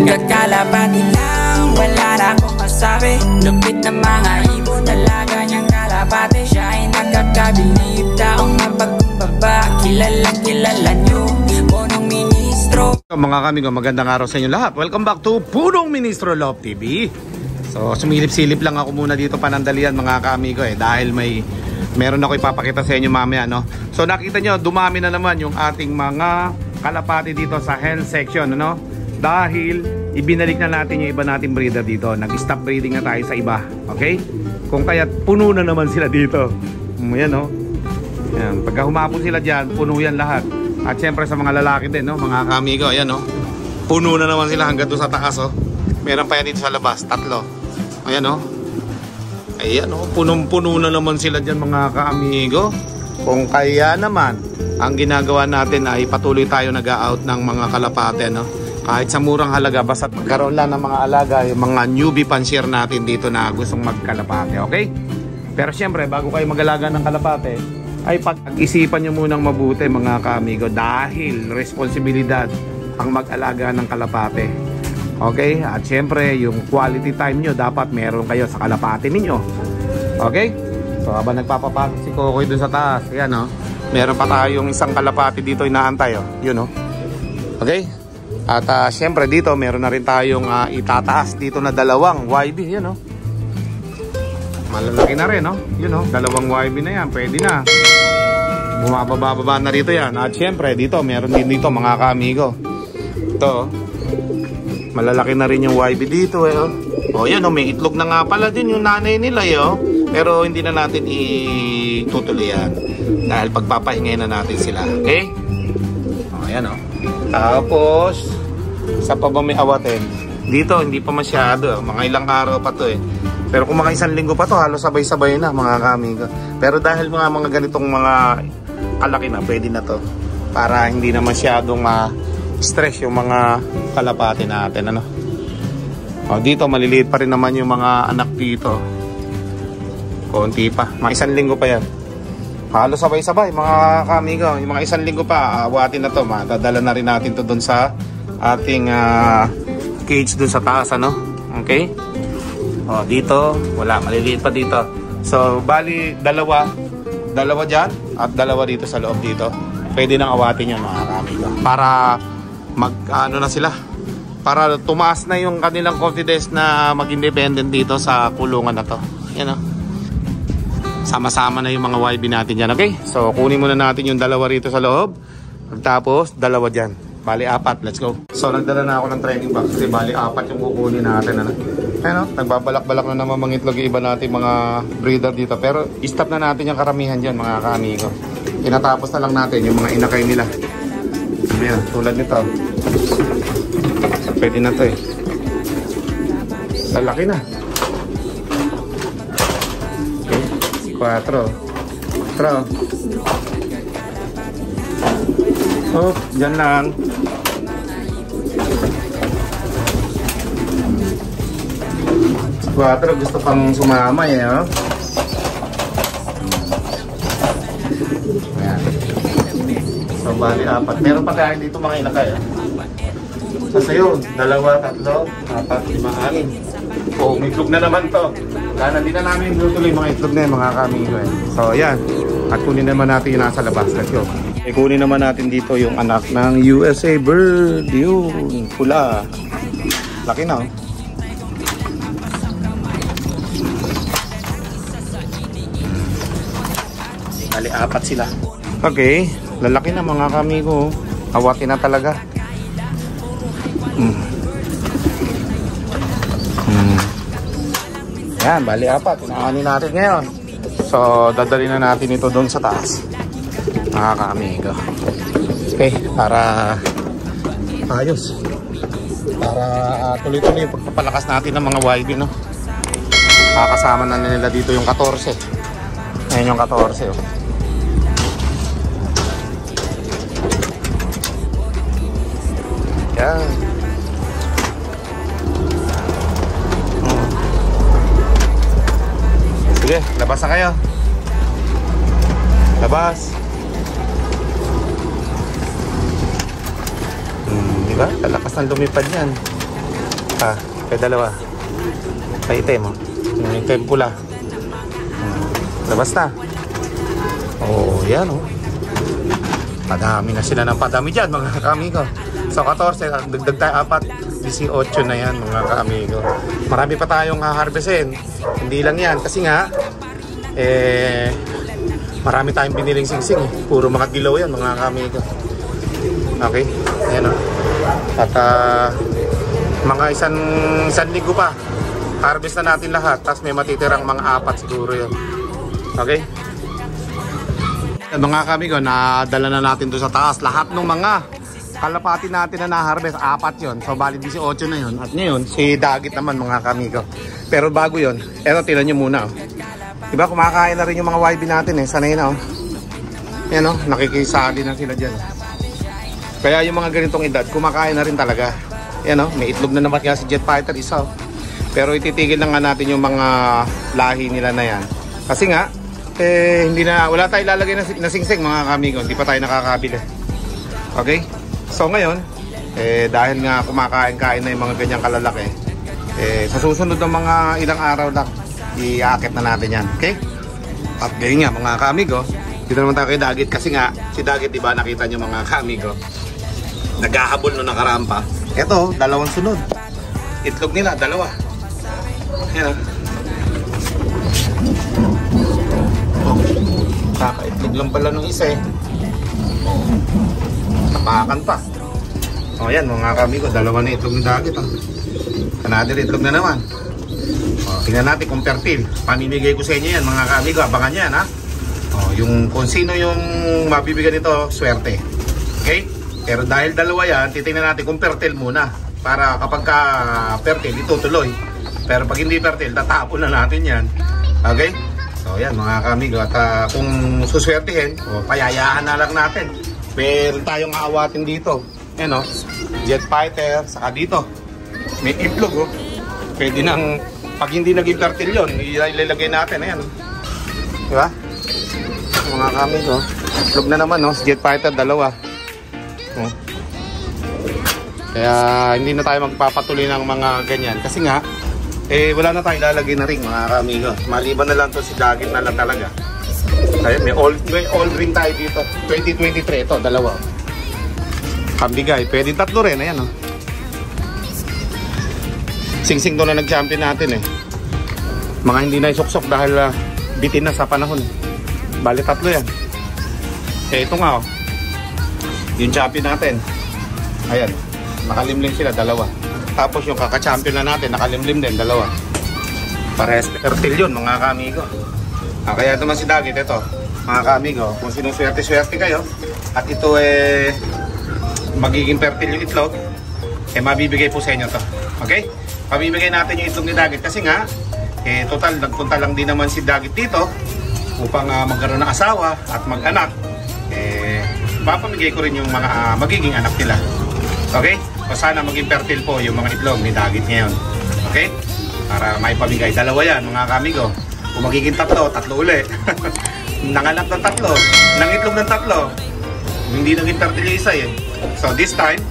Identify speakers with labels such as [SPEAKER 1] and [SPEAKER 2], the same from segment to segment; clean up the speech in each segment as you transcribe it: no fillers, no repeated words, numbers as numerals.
[SPEAKER 1] Kakalapati lang, wala na akong masabi. Lupit na mga ibon, talaga niyang kalapati. Siya ay nakakabilib, taong mapagkumbaba. Kilalang kilala niyo, punong ministro.
[SPEAKER 2] Mga kamigo, magandang araw sa inyo lahat. Welcome back to Punong Ministro Love TV. So sumilip-silip lang ako muna dito panandalian mga kamigo dahil meron ako ipapakita sa inyo mamaya, no? So nakita nyo, dumami na naman yung ating mga kalapati dito sa hen section, no? Dahil ibinalik na natin yung iba nating breeder dito. Nag-stop breeding na tayo sa iba, okay? Kung kaya puno na naman sila dito. Yan, no? Yan. Pagka humapon sila dyan, puno yan lahat. At syempre sa mga lalaki din, no? Mga kamigo, ayan, no? Puno na naman sila hanggang doon sa taas, oh. Meron pa yan dito sa labas, 3. Ayan, no? Ayan, no? Punong-puno na naman sila dyan, mga kaamigo. Kung kaya naman, ang ginagawa natin ay patuloy tayo nag-out ng mga kalapate, no? Kahit sa murang halaga, basta magkaroon lang ng mga alaga, yung mga newbie pan-share natin dito na gustong magkalapate, okay? Pero syempre, bago kayo mag-alaga ng kalapate, ay pag-isipan nyo munang mabuti, mga kaamigo, dahil responsibilidad ang mag-alaga ng kalapate. Okay? At syempre, yung quality time nyo, dapat meron kayo sa kalapate ninyo. Okay? So, habang nagpapapasok si Kokoy dun sa taas, yan, no? Meron pa tayong isang kalapate dito inaantay, oh. Yun, no? Okay? At syempre dito meron na rin tayong itataas dito na 2 YB, yan, no? Malalaki na rin, no? Yun, no? 2 YB na yan, pwede na. Bumababa na rito yan. At syempre dito, meron din dito mga kaamigo. Ito, malalaki na rin yung YB dito, oh. O yan, no? May itlog na nga pala din yung nanay nila, oh. Pero hindi na natin itutuloy yan dahil pagpapahingay na natin sila, okay? O yan, oh. Tapos sa pa ba may awatin dito, hindi pa masyado, mga ilang araw pa to pero kung mga 1 linggo pa to, halos sabay-sabay na mga kamigo. Pero dahil mga ganitong mga kalaki na, pwede na to para hindi na masyadong stress yung mga kalapati natin, ano? O dito maliliit pa rin naman yung mga anak dito, konti pa, mga 1 linggo pa yan. Halos sabay-sabay mga kamigo. Yung mga 1 linggo pa, awatin na to. Matadala na rin natin to dun sa ating cage dun sa taas, ano? Okay? O, dito, wala. Maliliit pa dito. So, bali, dalawa dyan at 2 dito sa loob dito. Pwede nang awatin yan mga kamigo. Para ano na sila. Para tumaas na yung kanilang confidence na mag-independent dito sa kulungan na to. Yan, o. Sama-sama na yung mga YB natin dyan, okay? So, kunin muna natin yung 2 rito sa loob. Tapos, 2 dyan. Bali, 4. Let's go. So, nagdala na ako ng training box. Kasi bali, 4 yung kukunin natin. Ano? Ayan, nagbabalak-balak na naman mangitlog yung iba natin mga breeder dito. Pero, stop na natin yung karamihan dyan, mga kaamigo. Tinatapos na lang natin yung mga inakay nila. Ayan, tulad nito. So, pwede na to Lalaki na. 4. Oh, dyan lang. Si 4 gusto pang sumama, oh. Ayan. So, bali 4. Meron pa tayo dito mga inakay, So, sa'yo, 2, 3, 4, 5, 6. Oh, may itlog na naman to. Kaya hindi na namin tutuloy mga itlog na mga kamigo. So, ayan. At kunin naman natin yung nasa labas. Let's go. Kunin naman natin dito yung anak ng USA bird. Yun, pula. Laki na, oh. Bali, 4 sila. Okay. Lalaki na mga kamigo. Awatin na talaga. Yan, bali 4. Tinakanin natin ngayon. So, dadali na natin ito doon sa taas. Mga kaamigo. Okay, para ayos. Para tuloy-tuloy yung pagpapalakas natin ng mga YB, no? Kakasama na nila dito yung 14. Ngayon yung 14, oh. Yan. Sige, labas na kayo. Labas. Diba? Kalakas ng lumipad yan. Kaya dalawa. Kaya item, yung item pula. Labas na. Yan, padami na sila ng padami dyan, mga kaamigo. So 14, dagdag tayo 4, 18 na yan, mga kaamigo. Marami pa tayong haharvestin. Hindi lang yan, kasi nga marami tayong biniling singsing, puro mga dilaw yan, mga kaamigo. Okay, ayan, at mga isang linggo pa harvest na natin lahat, tapos may matitirang mga 4 siguro yun. Okay, mga kamigo, nadala na natin doon sa taas lahat ng mga kalapati natin na na-harvest. 4 yun, so bali 18 na yun. At ngayon si Dagit naman, mga kamigo. Pero bago yun, eto, tinan nyo muna, diba kumakain na rin yung mga YB natin, sanay na, yan, nakikisali na sila dyan. Kaya yung mga ganitong edad, kumakain na rin talaga. Yan, may itlog na naman kaya si Jet Fighter isa. Pero ititigil na nga natin yung mga lahi nila na yan. Kasi nga, wala tayo ilalagay na singsing, mga kamigo. Hindi pa tayo nakakabili. Okay? So ngayon, dahil nga kumakain-kain na yung mga ganyang kalalaki, sa susunod ng mga ilang araw lang, iaakit na natin yan. Okay? At ganyan nga, mga kamigo, dito naman tayo kay Dagit. Kasi nga, si Dagit, diba, nakita nyo, mga kamigo, naghahabol nung nakarampa. Ito, 2 sunod. Itlog nila, 2. Yan, kakaitlog lang pala nung isa, tapakan pa. Yan, mga kamigo, 2 na itlog ng Dagit. Another itlog na naman. Tingnan natin kung fertile. Pamimigay ko sa inyo yan, mga kamigo. Abangan yan, yung kung sino yung mabibigyan nito, swerte. Okay? Pero dahil 2 yan, titingnan natin kung fertile muna. Para kapag fertile, itutuloy. Pero pag hindi fertile, tatapon na natin yan. Okay? So yan, mga kamigo. At kung suswertihin, payayaan na lang natin. Meron tayong aawatin dito. Yan, Jet Fighter. Saka dito, may itlog, pwede nang, pag hindi naging fertile yun, ilalagay natin. Ayan, diba? Mga kamigo, itlog na naman, Jet Fighter, 2. Kaya hindi na tayo magpapatuloy ng mga ganyan. Kasi nga, wala na tayo lalagay na ring, mga kamigo. Maliban na lang to si Dagit na lang talaga. Kaya may all ring tayo dito. 2023 ito, 2. Kambigay, pwede 3 rin, ayan, Singsing to na nag-champion natin, Mga hindi na isuksok dahil bitin na sa panahon. Bali 3 yan. Ito nga, yung champion natin. Ayan, nakalimlim sila, 2. Tapos yung kaka-champion na natin, nakalimlim din, 2. Parehas fertile yun, mga kamigo. Kaya naman si Dagit, ito, mga kamigo, kung sinuswerte-swerte kayo, at ito magiging fertile yung itlog, mabibigay po sa inyo to. Okay? Pabibigay natin yung itlog ni Dagit kasi nga, total, nagpunta lang din naman si Dagit dito upang magkaroon ng asawa at mag-anak. Papamigay ko rin yung mga magiging anak nila. Okay? So sana maging fertile po yung mga itlog ni Dagit ngayon. Okay? Para may pamigay. 2 yan, mga kamigo. Kung magiging 3 uli. Nanganak ng 3, nangitlog ng 3. Hindi naging fertile yung isa So this time,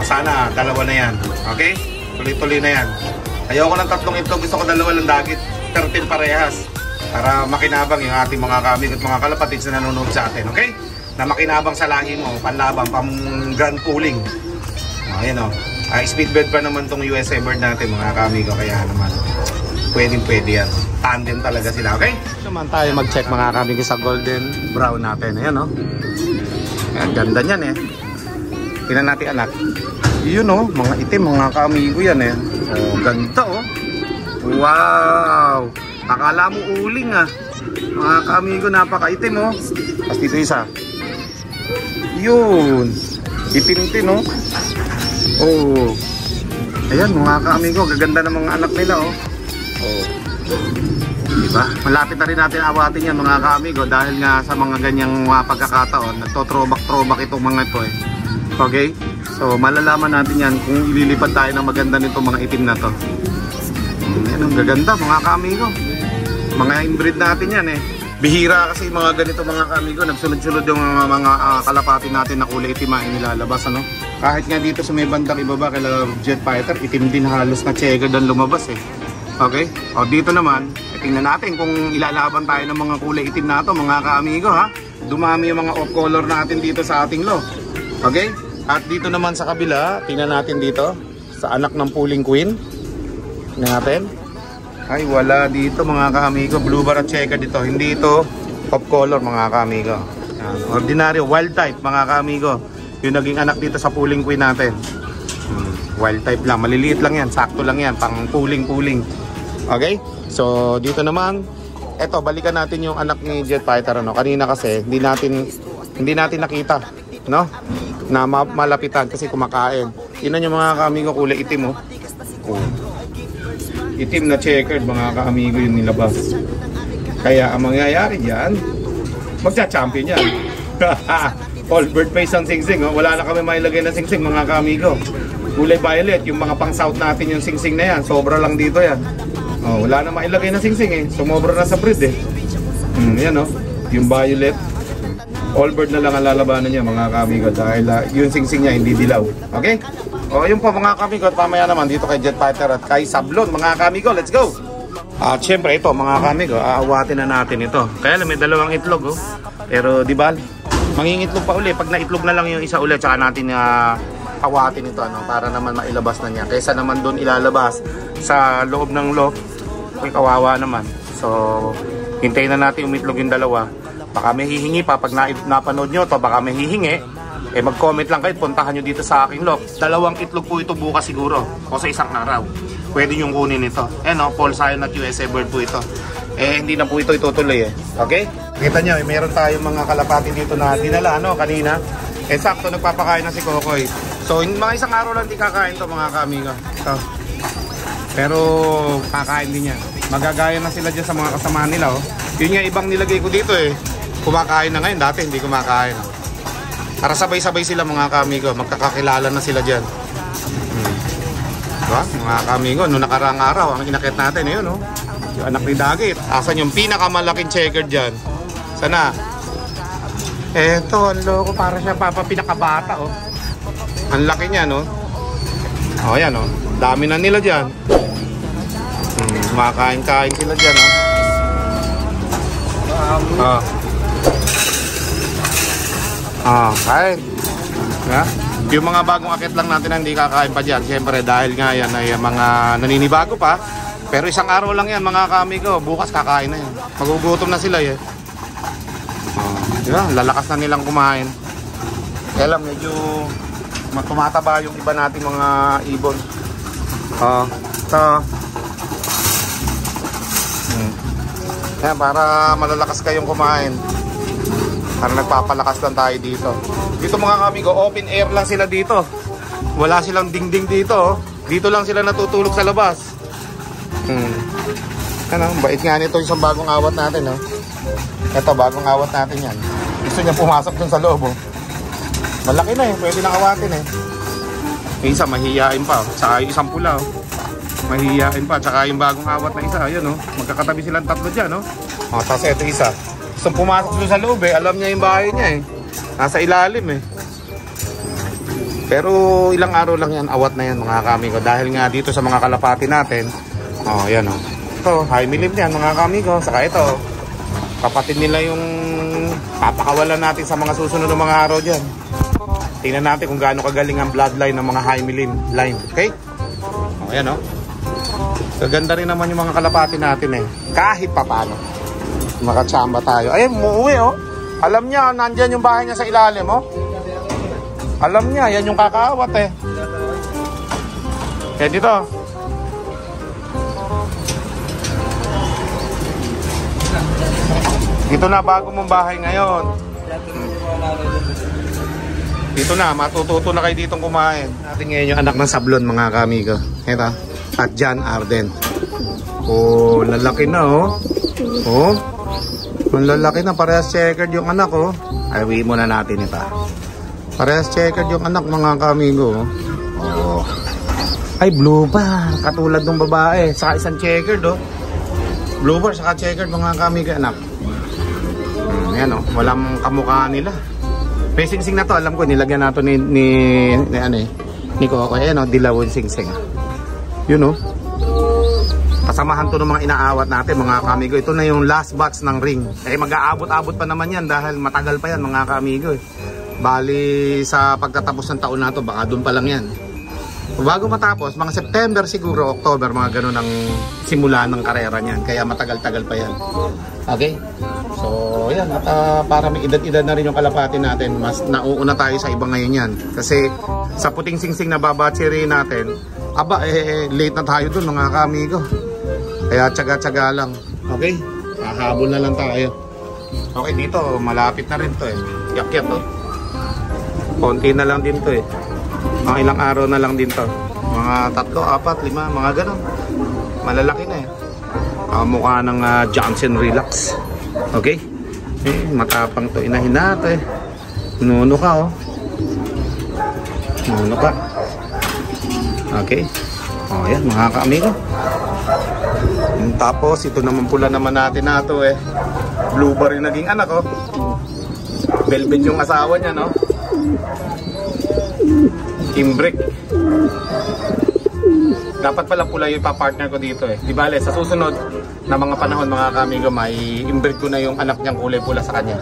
[SPEAKER 2] sana 2 na yan. Okay? Tuloy-tuloy na yan. Ayoko ng 3 itlog, gusto ko 2 lang Dagit. Fertile parehas. Para makinabang yung ating mga kamigo at mga kalapatids na nanonood sa atin. Okay? Na makinabang sa lahi mo, panlabang, pang grand cooling. Ayan, speedbird pa naman tong USA bird natin, mga kamigo. Kaya naman, pwede yan. Tandem talaga sila, okay? Naman tayo mag-check, mga kamigo, sa golden brown natin. Ayan, Ayan, ganda niyan, Tingnan natin, anak. Yun, mga itim, mga kamigo yan, ganda, Wow! Akala mo uling, Mga kamigo, napakaitim, Tapos dito isa. Yun. Itim-itim, Ayan, mga kamigo, gaganda ng mga anak nila, Diba? Malapit na rin natin awatin yan, mga kamigo, dahil nga sa mga ganyang mga pagkakataon, nagto-throwback itong mga ito, Okay? So, malalaman natin yan kung ililipad tayo ng maganda nito mga itim na to. Yan, ang gaganda, mga kamigo. Mga inbreed natin yan, Bihira kasi mga ganito mga kamigo, nagsunod-sunod yung mga kalapati natin na kulay itim ang nilalabas, ano? Kahit nga dito sa may bandang ibaba kay Jet Fighter, itim din halos na checkered ang lumabas eh. Okay? O dito naman, tingnan natin kung ilalaban tayo ng mga kulay itim na ito mga kamigo ha. Dumami yung mga off color natin dito sa ating lot. Okay? At dito naman sa kabila, tingnan natin dito sa anak ng Pulling Queen. Tingnan natin. Ay wala dito mga kaamigo, blue bar at checker dito. Hindi ito pop color mga kaamigo. Ordinary wild type mga kaamigo. Yung naging anak dito sa Pulling Queen natin. Wild type lang, maliliit lang yan, sakto lang yan, pang pulling. Okay? So dito naman, eto balikan natin yung anak ni Jet Fighter, ano. Kanina kasi hindi natin nakita, no? Na malapitan kasi kumakain. Tingnan yung mga kaamigo, kulay itim oh. Itim na checkered mga kaamigo yung nilabas. Kaya ang mangyayari dyan, magcha-champion yan. All bird face ang singsing, oh. Wala na kami mailagay na singsing mga kaamigo. Kulay violet, yung mga pang south natin yung singsing na yan, sobra lang dito yan. Oh, wala na mailagay na singsing eh, sumobra na sa breed eh. Yan oh, yung violet. All bird na lang ang lalabanan niya mga kaamigo dahil yung singsing niya hindi dilaw. Okay? O yun po mga kamigo, at pamaya naman dito kay Jet Fighter at kay Sablon mga kamigo, let's go! At syempre ito mga kamigo, aawatin na natin ito. Kaya lang may dalawang itlog oh. Pero di ba, mangingitlog pa uli, pag naitlog na lang yung isa ulit, tsaka natin awatin ito ano, para naman mailabas na niya. Kaysa naman doon ilalabas sa loob ng loft, ay kawawa naman. So, hintayin na natin umitlog yung dalawa. Baka may hihingi pa, pag napanood nyo to, baka may hihingi. Eh mag-comment lang kayo, puntahan nyo dito sa aking loft. Dalawang itlog po ito bukas siguro, o sa isang araw. Pwede nyo kunin ito. Eh no, Paul Sion at USA bird po ito. Eh hindi na po ito itutuloy eh. Okay? Kita nyo, meron tayong mga kalapati dito na dinala ano, kanina. Eh sakto, nagpapakain na si Kokoy. So, mga isang araw lang di kakain to mga kaamigo. So, pero kakain din yan. Magagaya na sila dyan sa mga kasama nila oh. Yun nga ibang nilagay ko dito eh. Kumakain na ngayon, dati hindi kumakain. Para sabay-sabay sila mga kaamigo, magkakakilala na sila dyan. Diba? Mga kaamigo, noong nakaraang araw, ang inakit natin, yun, oh. Yung anak ni Dagit. Asan yung pinakamalaking checker dyan? Sana? Eto, ang loko, para siya pinakabata, oh. Ang laki niya, no? Oh, yan, oh. Dami na nila dyan. Makain-kain sila dyan, oh. Kain. Yeah? Yung mga bagong akit lang natin na hindi kakain pa dyan. Siyempre dahil nga yan ay mga naninibago pa. Pero isang araw lang yan mga kamigo. Bukas kakain na yan. Magugutom na sila eh. Diba? Lalakas na nilang kumain. Kaya lang medyo tumataba yung iba natin mga ibon. Yan, para malalakas kayong kumain. Para nagpapalakas lang tayo dito. Dito mga kamigo, open air lang sila dito. Wala silang dingding dito. Oh. Dito lang sila natutulog sa labas. Ano, bait nga nito yung bagong awat natin. Oh. Ito, bagong awat natin yan. Gusto niya pumasok dun sa loob. Oh. Malaki na eh, pwede nang awatin eh. Yung isa, mahihiyain pa. Oh. Tsaka yung isang pula. Oh. Mahihiyain pa. Tsaka yung bagong awat na isa. Ayan, oh. Magkakatabi silang tatlo dyan. Oh. Tapos ito isa. So pumasok doon sa loob eh, alam niya yung bahay niya eh. Nasa ilalim eh. Pero ilang araw lang yan, awat na yan mga kamigo. Dahil nga dito sa mga kalapati natin. Oh, yan oh. Ito, high milim yan mga kamigo. Saka ito, kapatid nila yung papakawalan natin sa mga susunod ng mga araw dyan. Tingnan natin kung gaano kagaling ang bloodline ng mga high milim line. Okay? Oh, yan oh. So ganda rin naman yung mga kalapati natin eh. Kahit pa paano. Makachamba tayo. Ayun, umuwi oh. Alam niya, nandyan yung bahay niya sa ilalim oh. Alam niya, yan yung kakaawat eh. Kaya dito. Dito na, bago mong bahay ngayon. Dito na, matututo na kayo ditong kumain. Natin ngayon yung anak ng Sablon mga kamigo. Ito, at John Arden. Oh, lalaki na oh. Oh. Ang lalaki na, parehas checkered yung anak oh. Ay, uwi muna natin ito. Parehas checkered yung anak mga kamigo. Oh. Ay, blue bar. Katulad ng babae. Saka isang checkered oh. Blue bar, saka checkered mga kamigo anak. Ayan o, walang kamukha nila. May singsing na to, alam ko, nilagyan nato ni Coco. Ayan o, dilawon singsing. Yun o. Kasamahan to ng mga inaawat natin, mga kaamigo. Ito na yung last batch ng ring. Mag-aabot-abot pa naman yan dahil matagal pa yan, mga kaamigo. Bali sa pagtatapos ng taon na to, baka doon pa lang yan. Bago matapos, mga September siguro, October, mga ganun ang simula ng karera niyan. Kaya matagal-tagal pa yan. Okay? So, yan. At para may edad-edad na rin yung kalapati natin, mas nauuna tayo sa iba ngayon yan. Kasi sa puting singsing na babatsiri natin, late na tayo dun, mga kaamigo. Kaya tsaga-tsaga lang. Okay? Hahabol na lang tayo. Okay, dito, malapit na rin to eh. Yakyat to. Konti na lang din to eh. Mga ilang araw na lang din to. Mga 3, 4, 5, mga ganun. Malalaki na eh. Mukha ng Johnson Relax. Okay? Matapang to. Inahin natin. Nuno ka oh. Nuno ka. Okay? O yan mga kaamigo. Tapos ito naman pula naman natin na to eh. Blueberry naging anak oh. Velvet yung asawa niya no. Imbrick. Dapat pala pula yung pa-partner ko dito eh. Di bale, sa susunod na mga panahon mga kaamigo, may imbrick ko na yung anak niyang kulay pula sa kanya.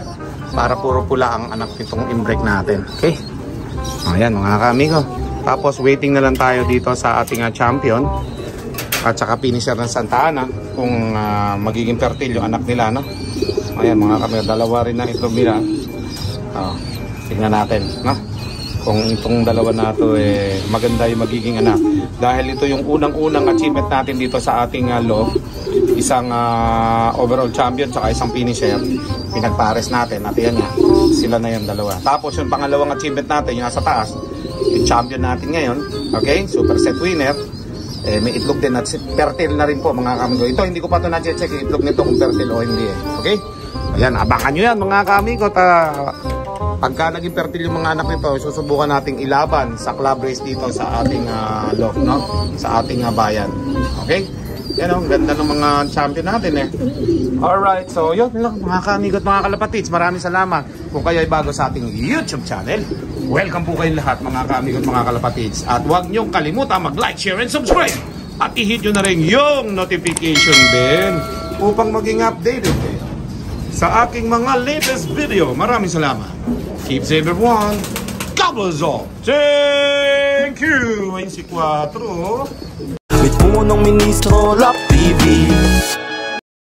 [SPEAKER 2] Para puro pula ang anak nitong imbrick natin. Okay? Ayan mga kaamigo. Tapos waiting na lang tayo dito sa ating champion. At saka finisher ng Santa Ana. Kung magiging fertile yung anak nila no. Ayan mga kaamigo, dalawa rin na itlog nila. Tingnan natin no? Kung itong dalawa na ito maganda yung magiging anak. Dahil ito yung unang-unang achievement natin dito sa ating loob. Isang overall champion saka isang finisher. Pinagpares natin at yan sila na yung dalawa. Tapos yung pangalawang achievement natin yung nasa taas, yung champion natin ngayon, okay, super set winner, may itlog din at fertile na rin po mga kaamigo. Ito hindi ko pa ito na-check yung itlog nito kung fertile o hindi okay. Ayan, abangan nyo yan mga kaamigo. Pagka naging fertile yung mga anak nito, susubukan nating ilaban sa club race dito sa ating loft, no? Sa ating bayan. Okay? Yan o, ganda ng mga champion natin eh. Alright, so yun lang mga kaamigo at mga kalapatids. Maraming salamat. Kung kayo ay bago sa ating YouTube channel, welcome po kayong lahat mga kaamigo at mga kalapatids. At huwag niyong kalimutan mag-like, share, and subscribe. At i-hit nyo na rin yung notification bell upang maging updated sa aking mga latest video. Maraming salamat. Keep safe everyone. God bless all. Thank you. 24.
[SPEAKER 3] With punong ministro, Love TV.